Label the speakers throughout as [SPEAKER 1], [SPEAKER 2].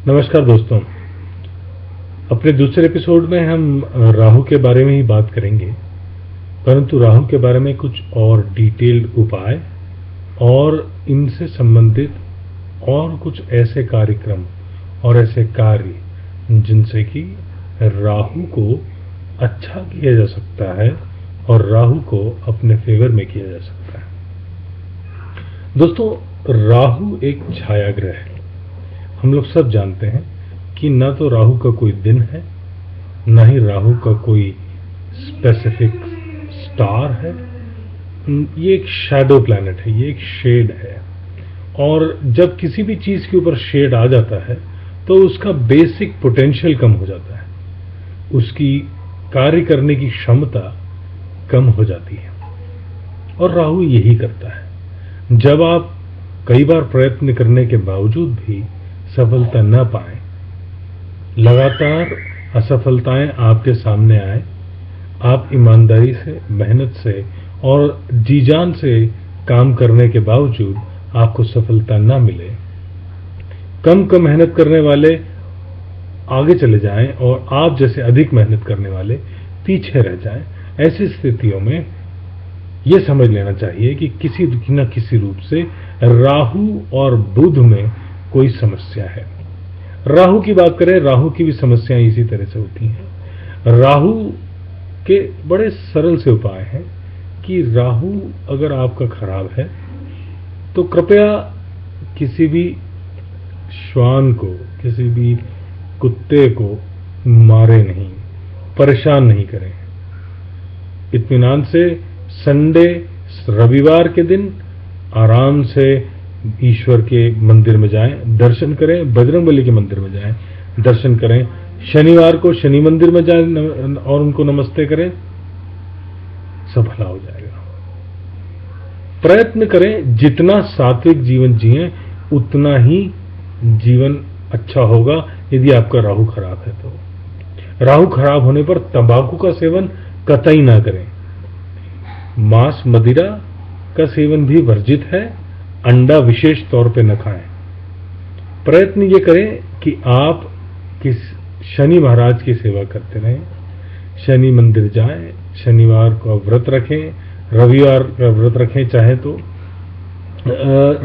[SPEAKER 1] नमस्कार दोस्तों। अपने दूसरे एपिसोड में हम राहु के बारे में ही बात करेंगे, परंतु राहु के बारे में कुछ और डिटेल्ड उपाय और इनसे संबंधित और कुछ ऐसे कार्यक्रम और ऐसे कार्य जिनसे कि राहु को अच्छा किया जा सकता है और राहु को अपने फेवर में किया जा सकता है। दोस्तों, राहु एक छाया ग्रह है। हम लोग सब जानते हैं कि ना तो राहु का कोई दिन है, ना ही राहु का कोई स्पेसिफिक स्टार है। ये एक शैडो प्लैनेट है, ये एक शेड है। और जब किसी भी चीज के ऊपर शेड आ जाता है तो उसका बेसिक पोटेंशियल कम हो जाता है, उसकी कार्य करने की क्षमता कम हो जाती है। और राहु यही करता है। जब आप कई बार प्रयत्न करने के बावजूद भी सफलता न पाए, लगातार असफलताएं आपके सामने आए, आप ईमानदारी से, मेहनत से और जी जान से काम करने के बावजूद आपको सफलता न मिले, कम मेहनत करने वाले आगे चले जाएं और आप जैसे अधिक मेहनत करने वाले पीछे रह जाएं, ऐसी स्थितियों में यह समझ लेना चाहिए कि किसी न किसी रूप से राहु और बुध में कोई समस्या है। राहु की बात करें, राहु की भी समस्याएं इसी तरह से होती हैं। राहु के बड़े सरल से उपाय हैं कि राहु अगर आपका खराब है तो कृपया किसी भी श्वान को, किसी भी कुत्ते को मारे नहीं, परेशान नहीं करें। इत्मीनान से संडे, रविवार के दिन आराम से ईश्वर के मंदिर में जाएं, दर्शन करें। बजरंगबली के मंदिर में जाएं, दर्शन करें। शनिवार को शनि मंदिर में जाएं और उनको नमस्ते करें, सब भला हो जाएगा। प्रयत्न करें, जितना सात्विक जीवन जिएं उतना ही जीवन अच्छा होगा। यदि आपका राहु खराब है तो राहु खराब होने पर तंबाकू का सेवन कतई ना करें। मांस मदिरा का सेवन भी वर्जित है। अंडा विशेष तौर पे न खाएं। प्रयत्न ये करें कि आप किस शनि महाराज की सेवा करते रहें, शनि मंदिर जाएं, शनिवार को व्रत रखें, रविवार का व्रत रखें चाहे तो।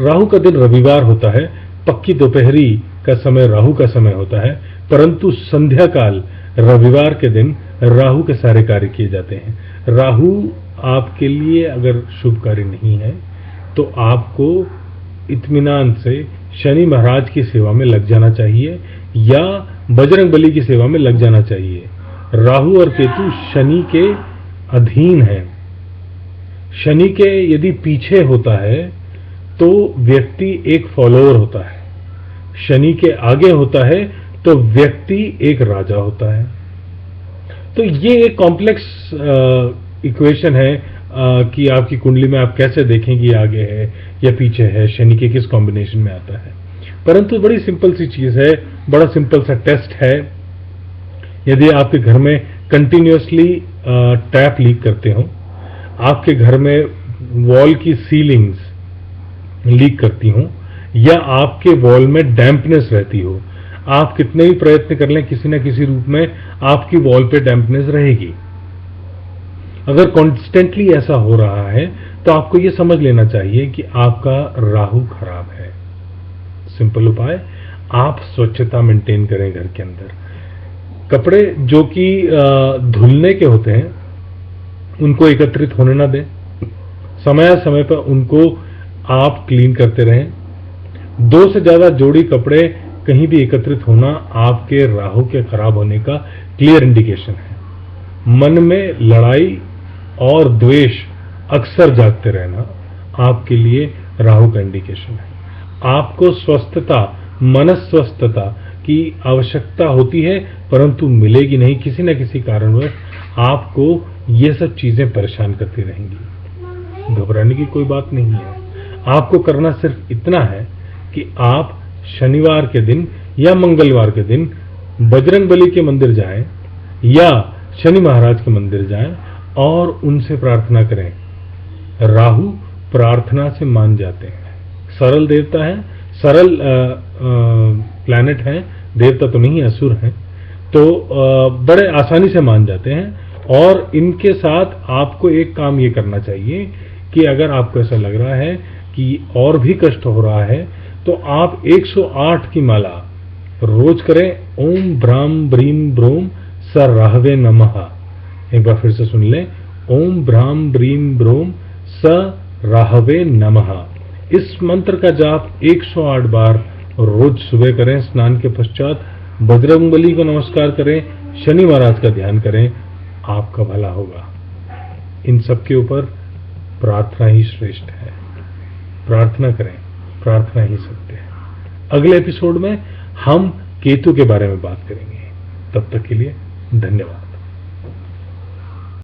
[SPEAKER 1] राहु का दिन रविवार होता है, पक्की दोपहरी का समय राहु का समय होता है, परंतु संध्या काल रविवार के दिन राहु के सारे कार्य किए जाते हैं। राहु आपके लिए अगर शुभ कार्य नहीं है तो आपको इत्मीनान से शनि महाराज की सेवा में लग जाना चाहिए या बजरंगबली की सेवा में लग जाना चाहिए। राहु और केतु शनि के अधीन है। शनि के यदि पीछे होता है तो व्यक्ति एक फॉलोअर होता है, शनि के आगे होता है तो व्यक्ति एक राजा होता है। तो ये एक कॉम्प्लेक्स इक्वेशन है कि आपकी कुंडली में आप कैसे देखें कि आगे है या पीछे है, शनि के किस कॉम्बिनेशन में आता है। परंतु बड़ी सिंपल सी चीज है, बड़ा सिंपल सा टेस्ट है। यदि आपके घर में कंटिन्यूअसली टैप लीक करते हो, आपके घर में वॉल की सीलिंग्स लीक करती हो, या आपके वॉल में डैम्पनेस रहती हो, आप कितने भी प्रयत्न कर लें किसी न किसी रूप में आपकी वॉल पे डैम्पनेस रहेगी। अगर कॉन्स्टेंटली ऐसा हो रहा है तो आपको यह समझ लेना चाहिए कि आपका राहु खराब है। सिंपल उपाय, आप स्वच्छता मेंटेन करें घर के अंदर। कपड़े जो कि धुलने के होते हैं उनको एकत्रित होने ना दें, समय समय पर उनको आप क्लीन करते रहें। 2 से ज्यादा जोड़ी कपड़े कहीं भी एकत्रित होना आपके राहु के खराब होने का क्लियर इंडिकेशन है। मन में लड़ाई और द्वेष अक्सर जागते रहना आपके लिए राहु का इंडिकेशन है। आपको स्वस्थता, मनस्वस्थता की आवश्यकता होती है, परंतु मिलेगी नहीं। किसी न किसी कारणवश आपको ये सब चीजें परेशान करती रहेंगी। घबराने की कोई बात नहीं है। आपको करना सिर्फ इतना है कि आप शनिवार के दिन या मंगलवार के दिन बजरंगबली के मंदिर जाएं या शनि महाराज के मंदिर जाएं और उनसे प्रार्थना करें। राहु प्रार्थना से मान जाते हैं। सरल देवता है, सरल प्लैनेट है, देवता तो नहीं, असुर हैं, तो बड़े आसानी से मान जाते हैं। और इनके साथ आपको एक काम ये करना चाहिए कि अगर आपको ऐसा लग रहा है कि और भी कष्ट हो रहा है, तो आप 108 की माला रोज करें। ओम ब्राम ब्रीम ब्रोम स राहवे नमः। एक बार फिर से सुन लें, ओम ब्राम ब्रीम ब्रोम स राहवे नमः। इस मंत्र का जाप 108 बार रोज सुबह करें। स्नान के पश्चात बजरंगबली को नमस्कार करें, शनि महाराज का ध्यान करें, आपका भला होगा। इन सब के ऊपर प्रार्थना ही श्रेष्ठ है। प्रार्थना करें, प्रार्थना ही सत्य है। अगले एपिसोड में हम केतु के बारे में बात करेंगे। तब तक के लिए धन्यवाद।